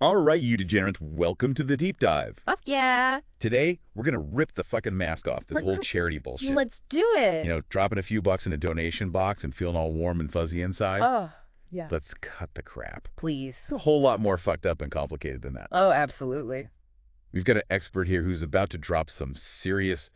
All right, you degenerates, welcome to the deep dive. Fuck yeah. Today, we're gonna rip the fucking mask off this whole charity bullshit. Let's do it. You know, dropping a few bucks in a donation box and feeling all warm and fuzzy inside. Oh, yeah. Let's cut the crap. Please. It's a whole lot more fucked up and complicated than that. Oh, absolutely. We've got an expert here who's about to drop some serious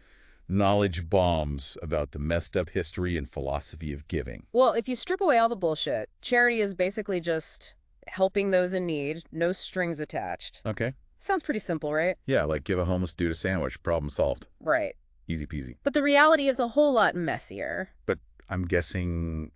knowledge bombs about the messed up history and philosophy of giving. Well, if you strip away all the bullshit, charity is basically just helping those in need, no strings attached. Okay. Sounds pretty simple, right? Yeah, like give a homeless dude a sandwich. Problem solved. Right. Easy peasy. But the reality is a whole lot messier. But I'm guessing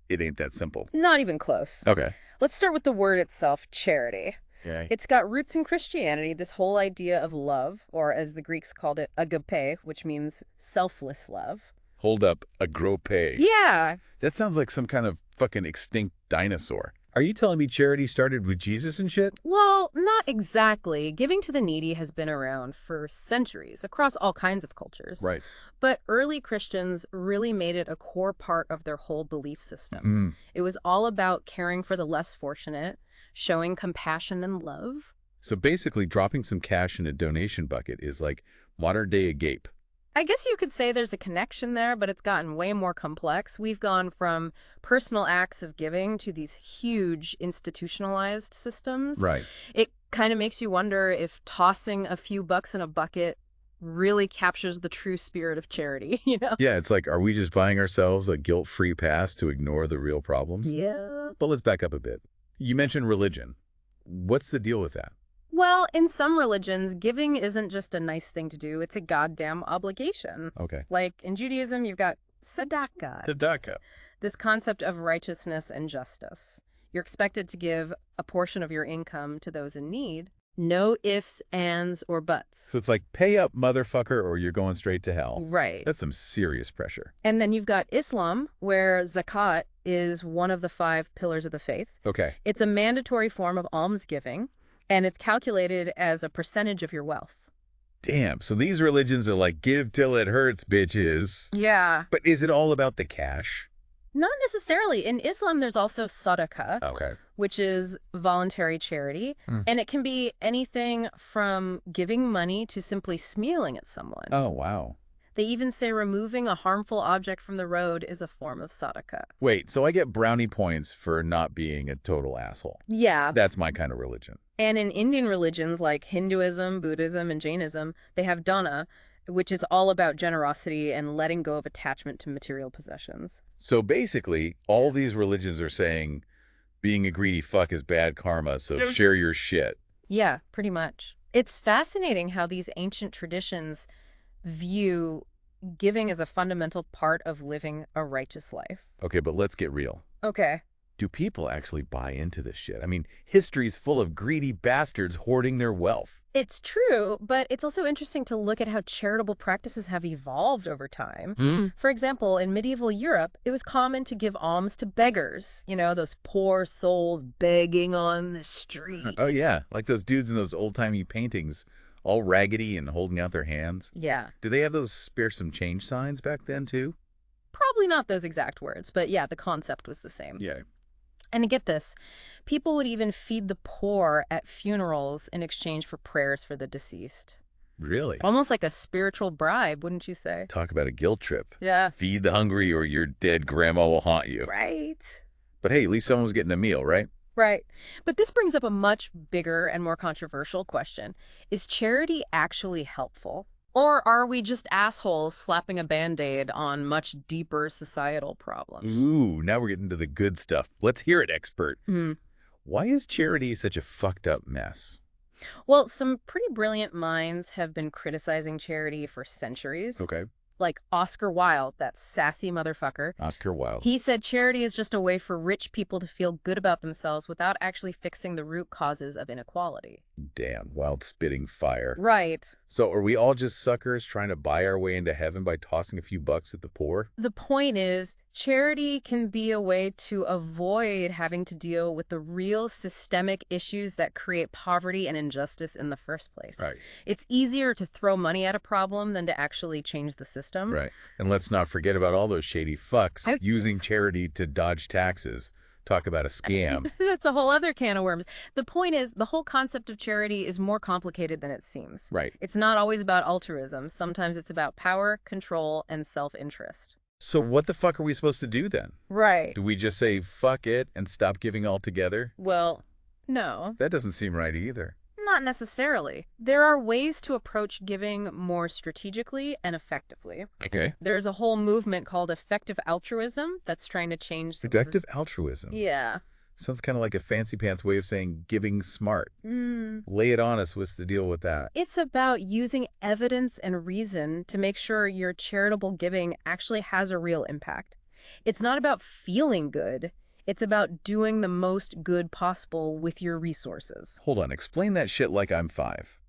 it ain't that simple. Not even close. Okay. Let's start with the word itself, charity. Okay. It's got roots in Christianity, this whole idea of love, or as the Greeks called it, agape, which means selfless love. Hold up, agrope. Yeah. That sounds like some kind of fucking extinct dinosaur. Are you telling me charity started with Jesus and shit? Well, not exactly. Giving to the needy has been around for centuries across all kinds of cultures. Right. But early Christians really made it a core part of their whole belief system. It was all about caring for the less fortunate, showing compassion and love. So basically, dropping some cash in a donation bucket is like modern-day agape. I guess you could say there's a connection there, but it's gotten way more complex. We've gone from personal acts of giving to these huge institutionalized systems. Right. It kind of makes you wonder if tossing a few bucks in a bucket really captures the true spirit of charity, you know? Yeah, it's like, are we just buying ourselves a guilt-free pass to ignore the real problems? Yeah. But let's back up a bit. You mentioned religion. What's the deal with that? Well, in some religions, giving isn't just a nice thing to do. It's a goddamn obligation. Okay. Like in Judaism, you've got tzedakah, Tzedakah. this concept of righteousness and justice. You're expected to give a portion of your income to those in need. No ifs, ands, or buts. So it's like, pay up, motherfucker, or you're going straight to hell. Right. That's some serious pressure. And then you've got Islam, where zakat is one of the 5 pillars of the faith. Okay. It's a mandatory form of almsgiving, and it's calculated as a percentage of your wealth. Damn, so these religions are like, give till it hurts, bitches. Yeah. But is it all about the cash? Not necessarily. In Islam, there's also sadaqah, Okay. which is voluntary charity. And it can be anything from giving money to simply smiling at someone. Oh, wow. They even say removing a harmful object from the road is a form of sadaqah. Wait, so I get brownie points for not being a total asshole. Yeah. That's my kind of religion. And in Indian religions like Hinduism, Buddhism, and Jainism, they have dana, which is all about generosity and letting go of attachment to material possessions. So basically, all these religions are saying being a greedy fuck is bad karma, so share your shit. Yeah, pretty much. It's fascinating how these ancient traditions view giving as a fundamental part of living a righteous life. Okay, but let's get real. Okay. Do people actually buy into this shit? I mean, history's full of greedy bastards hoarding their wealth. It's true, but it's also interesting to look at how charitable practices have evolved over time. For example, in medieval Europe, it was common to give alms to beggars. You know, those poor souls begging on the street. Oh, yeah, like those dudes in those old-timey paintings, all raggedy and holding out their hands. Yeah. Do they have those spare some change signs back then, too? Probably not those exact words, but yeah, the concept was the same. Yeah. And get this, people would even feed the poor at funerals in exchange for prayers for the deceased. Really? Almost like a spiritual bribe, wouldn't you say? Talk about a guilt trip. Yeah. Feed the hungry or your dead grandma will haunt you. Right. But hey, at least someone was getting a meal, right? Right. But this brings up a much bigger and more controversial question. Is charity actually helpful? Or are we just assholes slapping a Band-Aid on much deeper societal problems? Ooh, now we're getting to the good stuff. Let's hear it, expert. Why is charity such a fucked up mess? Well, some pretty brilliant minds have been criticizing charity for centuries. Okay. Like Oscar Wilde, that sassy motherfucker. Oscar Wilde. He said charity is just a way for rich people to feel good about themselves without actually fixing the root causes of inequality. Damn, Wilde spitting fire. Right. So are we all just suckers trying to buy our way into heaven by tossing a few bucks at the poor? The point is, charity can be a way to avoid having to deal with the real systemic issues that create poverty and injustice in the first place. Right. It's easier to throw money at a problem than to actually change the system. Right. And let's not forget about all those shady fucks using charity to dodge taxes. Talk about a scam. That's a whole other can of worms. The point is, the whole concept of charity is more complicated than it seems. Right. It's not always about altruism. Sometimes it's about power, control, and self-interest. So what the fuck are we supposed to do then? Right. Do we just say, fuck it, and stop giving altogether? Well, no. That doesn't seem right either. Not necessarily. There are ways to approach giving more strategically and effectively. Okay. There's a whole movement called effective altruism that's trying to change the... Effective altruism. Yeah. Sounds kind of like a fancy pants way of saying giving smart. Lay it on us. What's the deal with that? It's about using evidence and reason to make sure your charitable giving actually has a real impact. It's not about feeling good. It's about doing the most good possible with your resources. Hold on. Explain that shit like I'm 5.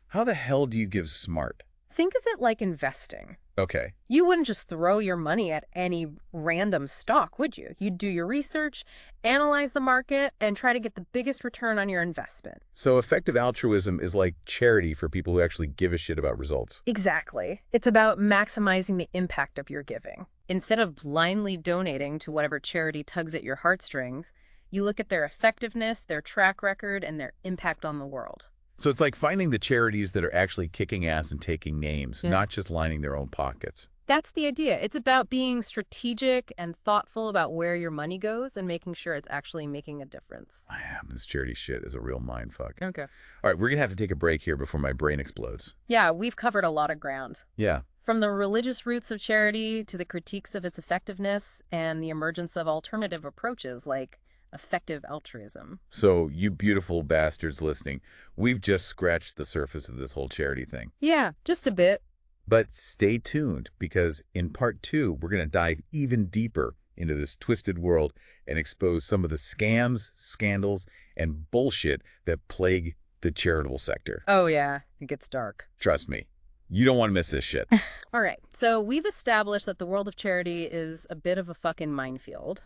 How the hell do you give smart? Think of it like investing. Okay. You wouldn't just throw your money at any random stock, would you? You'd do your research, analyze the market, and try to get the biggest return on your investment. So effective altruism is like charity for people who actually give a shit about results. Exactly. It's about maximizing the impact of your giving. Instead of blindly donating to whatever charity tugs at your heartstrings, you look at their effectiveness, their track record, and their impact on the world. So it's like finding the charities that are actually kicking ass and taking names, not just lining their own pockets. That's the idea. It's about being strategic and thoughtful about where your money goes and making sure it's actually making a difference. Man, this charity shit is a real mindfuck. Okay. All right, we're going to have to take a break here before my brain explodes. Yeah, we've covered a lot of ground. Yeah. From the religious roots of charity to the critiques of its effectiveness and the emergence of alternative approaches like effective altruism. So, you beautiful bastards listening, we've just scratched the surface of this whole charity thing. Yeah, just a bit. But stay tuned, because in part 2, we're going to dive even deeper into this twisted world and expose some of the scams, scandals, and bullshit that plague the charitable sector. Oh yeah, it gets dark. Trust me, you don't want to miss this shit. All right, so we've established that the world of charity is a bit of a fucking minefield.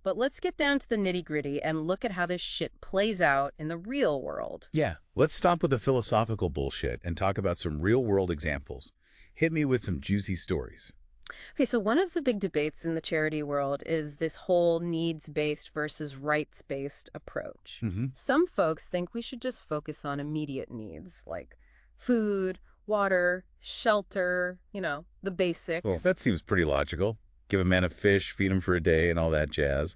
But let's get down to the nitty-gritty and look at how this shit plays out in the real world. Yeah, let's stop with the philosophical bullshit and talk about some real-world examples. Hit me with some juicy stories. Okay, so one of the big debates in the charity world is this whole needs-based versus rights-based approach. Some folks think we should just focus on immediate needs, like food, water, shelter, the basics. Well, that seems pretty logical. Give a man a fish, feed him for a day, and all that jazz.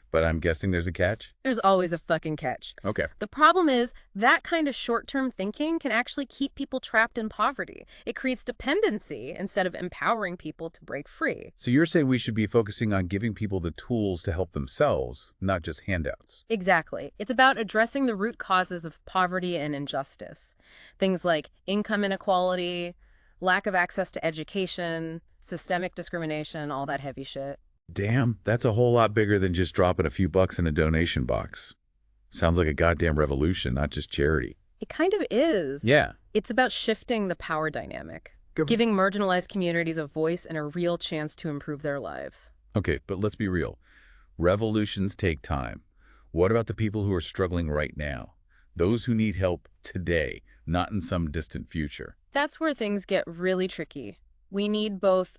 But I'm guessing there's a catch? There's always a fucking catch. Okay. The problem is that kind of short-term thinking can actually keep people trapped in poverty. It creates dependency instead of empowering people to break free. So you're saying we should be focusing on giving people the tools to help themselves, not just handouts. Exactly. It's about addressing the root causes of poverty and injustice. Things like income inequality, lack of access to education, systemic discrimination, all that heavy shit. Damn, that's a whole lot bigger than just dropping a few bucks in a donation box. Sounds like a goddamn revolution, not just charity. It kind of is. Yeah. It's about shifting the power dynamic, giving marginalized communities a voice and a real chance to improve their lives. Okay, but let's be real. Revolutions take time. What about the people who are struggling right now? Those who need help today, not in some distant future. That's where things get really tricky. We need both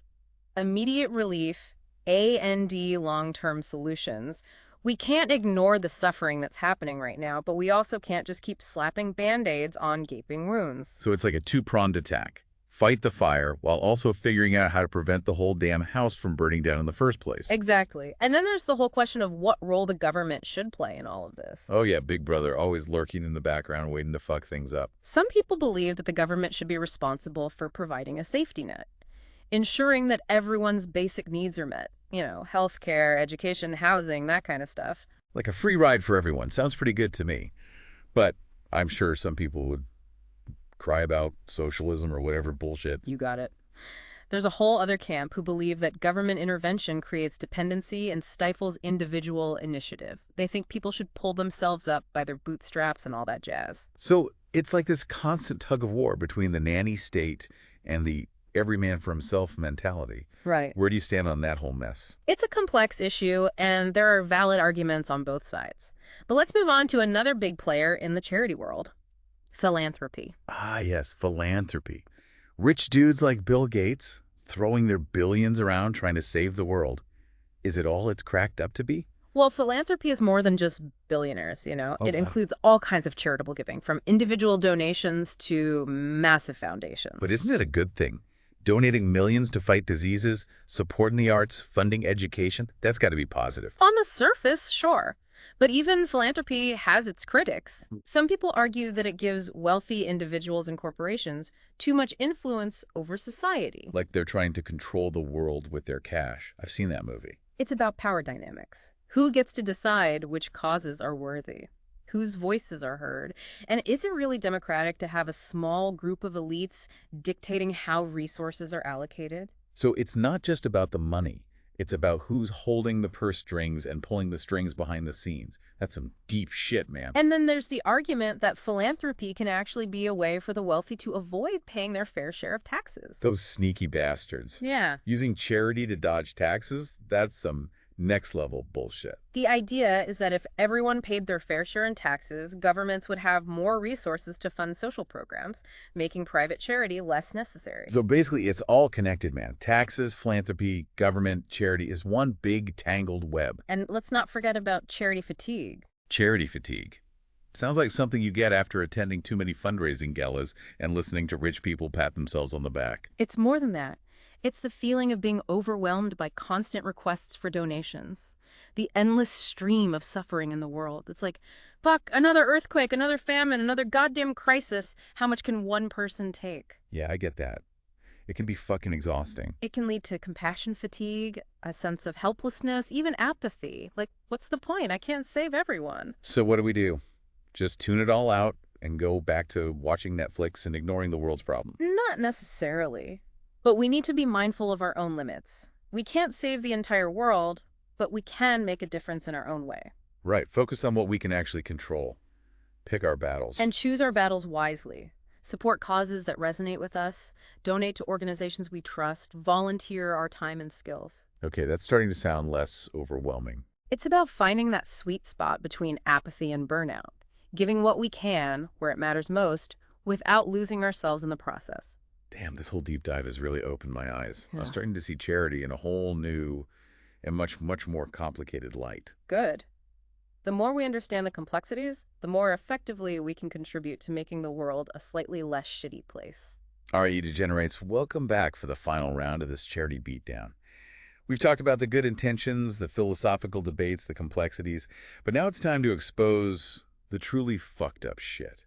immediate relief and long-term solutions. We can't ignore the suffering that's happening right now, but we also can't just keep slapping Band-Aids on gaping wounds. So it's like a two-pronged attack. Fight the fire while also figuring out how to prevent the whole damn house from burning down in the first place. Exactly. And then there's the whole question of what role the government should play in all of this. Oh yeah, Big Brother, always lurking in the background waiting to fuck things up. Some people believe that the government should be responsible for providing a safety net, ensuring that everyone's basic needs are met. Healthcare, education, housing, that kind of stuff. Like a free ride for everyone. Sounds pretty good to me. But I'm sure some people would cry about socialism or whatever bullshit. You got it. There's a whole other camp who believe that government intervention creates dependency and stifles individual initiative. They think people should pull themselves up by their bootstraps and all that jazz. So it's like this constant tug of war between the nanny state and the every man for himself mentality. Right. Where do you stand on that whole mess? It's a complex issue, and there are valid arguments on both sides. But let's move on to another big player in the charity world, philanthropy. Ah, yes, philanthropy. Rich dudes like Bill Gates throwing their billions around trying to save the world. Is it all it's cracked up to be? Well, philanthropy is more than just billionaires, you know. Oh, It wow. includes all kinds of charitable giving, from individual donations to massive But foundations. isn't it a good thing? Donating millions to fight diseases, supporting the arts, funding education, that's got to be positive. On the surface, sure. But even philanthropy has its critics. Some people argue that it gives wealthy individuals and corporations too much influence over society. Like they're trying to control the world with their cash. I've seen that movie. It's about power dynamics. Who gets to decide which causes are worthy? Whose voices are heard? And is it really democratic to have a small group of elites dictating how resources are allocated? So it's not just about the money. It's about who's holding the purse strings and pulling the strings behind the scenes. That's some deep shit, man. And then there's the argument that philanthropy can actually be a way for the wealthy to avoid paying their fair share of taxes. Those sneaky bastards. Yeah. Using charity to dodge taxes, that's some next level bullshit. The idea is that if everyone paid their fair share in taxes, governments would have more resources to fund social programs, making private charity less necessary. So basically, it's all connected, man. Taxes, philanthropy, government, charity is one big tangled web. And let's not forget about charity fatigue. Charity fatigue. Sounds like something you get after attending too many fundraising galas and listening to rich people pat themselves on the back. It's more than that. It's the feeling of being overwhelmed by constant requests for donations. The endless stream of suffering in the world. It's like, fuck, another earthquake, another famine, another goddamn crisis. How much can one person take? Yeah, I get that. It can be fucking exhausting. It can lead to compassion fatigue, a sense of helplessness, even apathy. Like, what's the point? I can't save everyone. So what do? Just tune it all out and go back to watching Netflix and ignoring the world's problem? Not necessarily. But we need to be mindful of our own limits. We can't save the entire world, but we can make a difference in our own way. Right. Focus on what we can actually control. Pick our battles. And choose our battles wisely. Support causes that resonate with us, donate to organizations we trust, volunteer our time and skills. Okay, that's starting to sound less overwhelming. It's about finding that sweet spot between apathy and burnout, giving what we can where it matters most without losing ourselves in the process. Damn, this whole deep dive has really opened my eyes. Yeah. I'm starting to see charity in a whole new and much more complicated light. Good. The more we understand the complexities, the more effectively we can contribute to making the world a slightly less shitty place. All right, you degenerates, welcome back for the final round of this charity beatdown. We've talked about the good intentions, the philosophical debates, the complexities, but now it's time to expose the truly fucked up shit.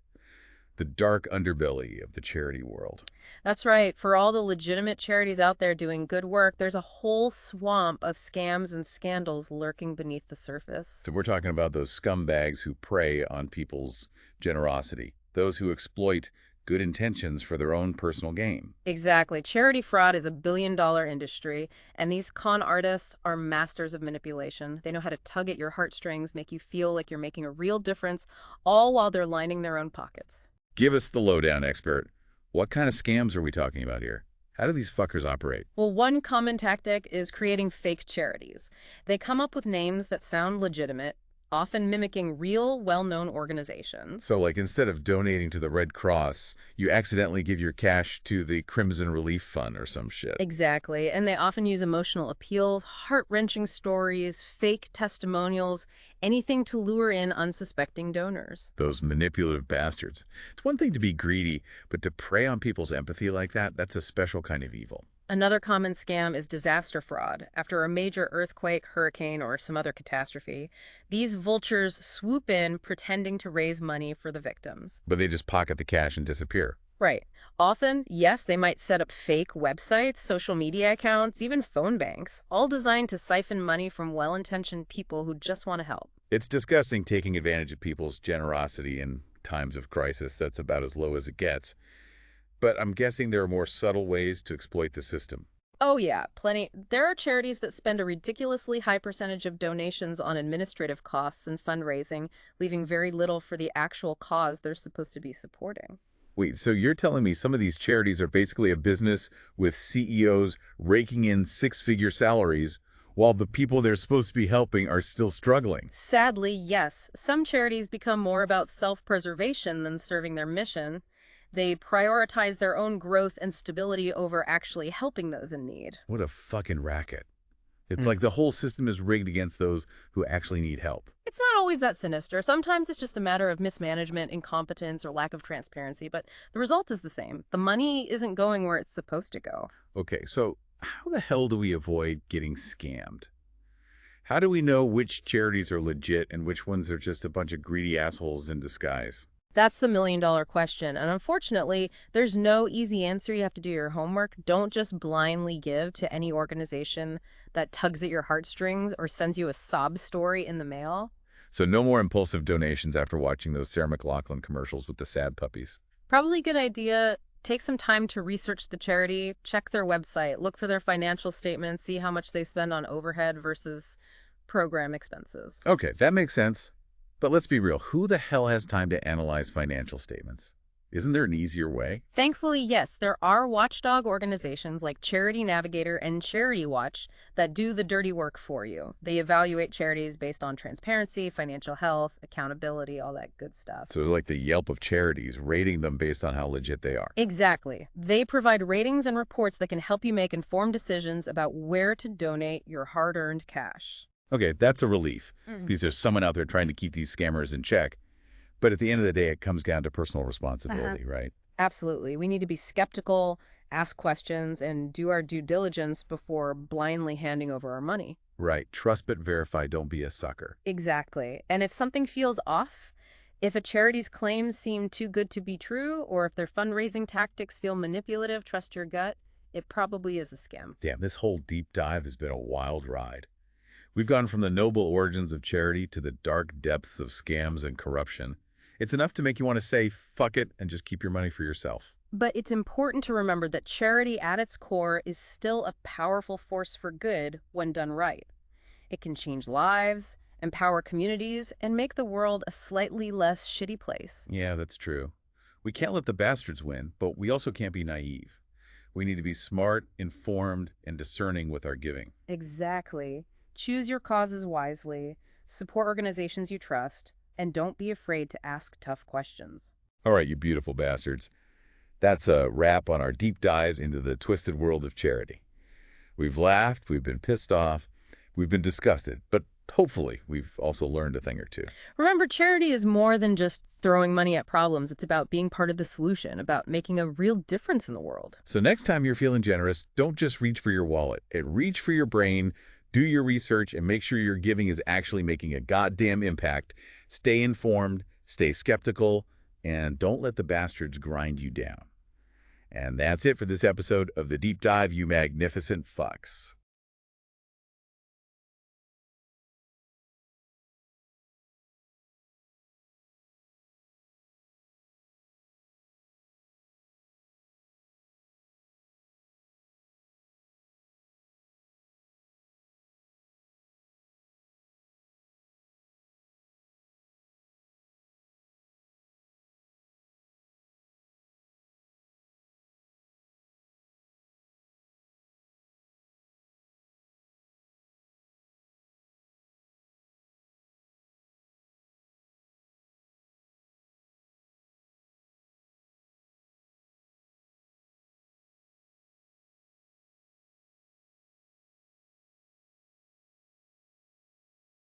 The dark underbelly of the charity world. That's right. For all the legitimate charities out there doing good work, there's a whole swamp of scams and scandals lurking beneath the surface. So we're talking about those scumbags who prey on people's generosity, those who exploit good intentions for their own personal gain. Exactly. Charity fraud is a billion-dollar industry, and these con artists are masters of manipulation. They know how to tug at your heartstrings, make you feel like you're making a real difference, all while they're lining their own pockets. Give us the lowdown, expert. What kind of scams are we talking about here? How do these fuckers operate? Well, one common tactic is creating fake charities. They come up with names that sound legitimate, often mimicking real, well-known organizations. So, like, instead of donating to the Red Cross, you accidentally give your cash to the Crimson Relief Fund or some shit. Exactly. And they often use emotional appeals, heart-wrenching stories, fake testimonials, anything to lure in unsuspecting donors. Those manipulative bastards. It's one thing to be greedy, but to prey on people's empathy like that, that's a special kind of evil. Another common scam is disaster fraud. After a major earthquake, hurricane, or some other catastrophe, these vultures swoop in pretending to raise money for the victims. But they just pocket the cash and disappear. Right. Often, yes, they might set up fake websites, social media accounts, even phone banks, all designed to siphon money from well-intentioned people who just want to help. It's disgusting taking advantage of people's generosity in times of crisis. That's about as low as it gets. But I'm guessing there are more subtle ways to exploit the system. Oh yeah, plenty. There are charities that spend a ridiculously high percentage of donations on administrative costs and fundraising, leaving very little for the actual cause they're supposed to be supporting. Wait, so you're telling me some of these charities are basically a business with CEOs raking in six-figure salaries while the people they're supposed to be helping are still struggling? Sadly, yes. Some charities become more about self-preservation than serving their mission. They prioritize their own growth and stability over actually helping those in need. What a fucking racket. It's like the whole system is rigged against those who actually need help. It's not always that sinister. Sometimes it's just a matter of mismanagement, incompetence, or lack of transparency, but the result is the same. The money isn't going where it's supposed to go. Okay, so how the hell do we avoid getting scammed? How do we know which charities are legit and which ones are just a bunch of greedy assholes in disguise? That's the million-dollar question, and unfortunately, there's no easy answer. You have to do your homework. Don't just blindly give to any organization that tugs at your heartstrings or sends you a sob story in the mail. So no more impulsive donations after watching those Sarah McLachlan commercials with the sad puppies. Probably a good idea. Take some time to research the charity, check their website, look for their financial statements, see how much they spend on overhead versus program expenses. Okay, that makes sense. But let's be real. Who the hell has time to analyze financial statements? Isn't there an easier way? Thankfully, yes, there are watchdog organizations like Charity Navigator and Charity Watch that do the dirty work for you. They evaluate charities based on transparency, financial health, accountability, all that good stuff. So like the Yelp of charities, rating them based on how legit they are. Exactly. They provide ratings and reports that can help you make informed decisions about where to donate your hard-earned cash. Okay, that's a relief. These are someone out there trying to keep these scammers in check. But at the end of the day, it comes down to personal responsibility, right? Absolutely. We need to be skeptical, ask questions, and do our due diligence before blindly handing over our money. Right. Trust but verify. Don't be a sucker. Exactly. And if something feels off, if a charity's claims seem too good to be true, or if their fundraising tactics feel manipulative, trust your gut, it probably is a scam. Damn, this whole deep dive has been a wild ride. We've gone from the noble origins of charity to the dark depths of scams and corruption. It's enough to make you want to say, fuck it, and just keep your money for yourself. But it's important to remember that charity at its core is still a powerful force for good when done right. It can change lives, empower communities, and make the world a slightly less shitty place. Yeah, that's true. We can't let the bastards win, but we also can't be naive. We need to be smart, informed, and discerning with our giving. Exactly. Choose your causes wisely, support organizations you trust, and don't be afraid to ask tough questions. All right, you beautiful bastards. That's a wrap on our deep dives into the twisted world of charity. We've laughed, we've been pissed off, we've been disgusted, but hopefully we've also learned a thing or two. Remember, charity is more than just throwing money at problems. It's about being part of the solution, about making a real difference in the world. So next time you're feeling generous, don't just reach for your wallet. Reach for your brain, do your research, and make sure your giving is actually making a goddamn impact. Stay informed, stay skeptical, and don't let the bastards grind you down. And that's it for this episode of The Deep Dive, you magnificent fucks.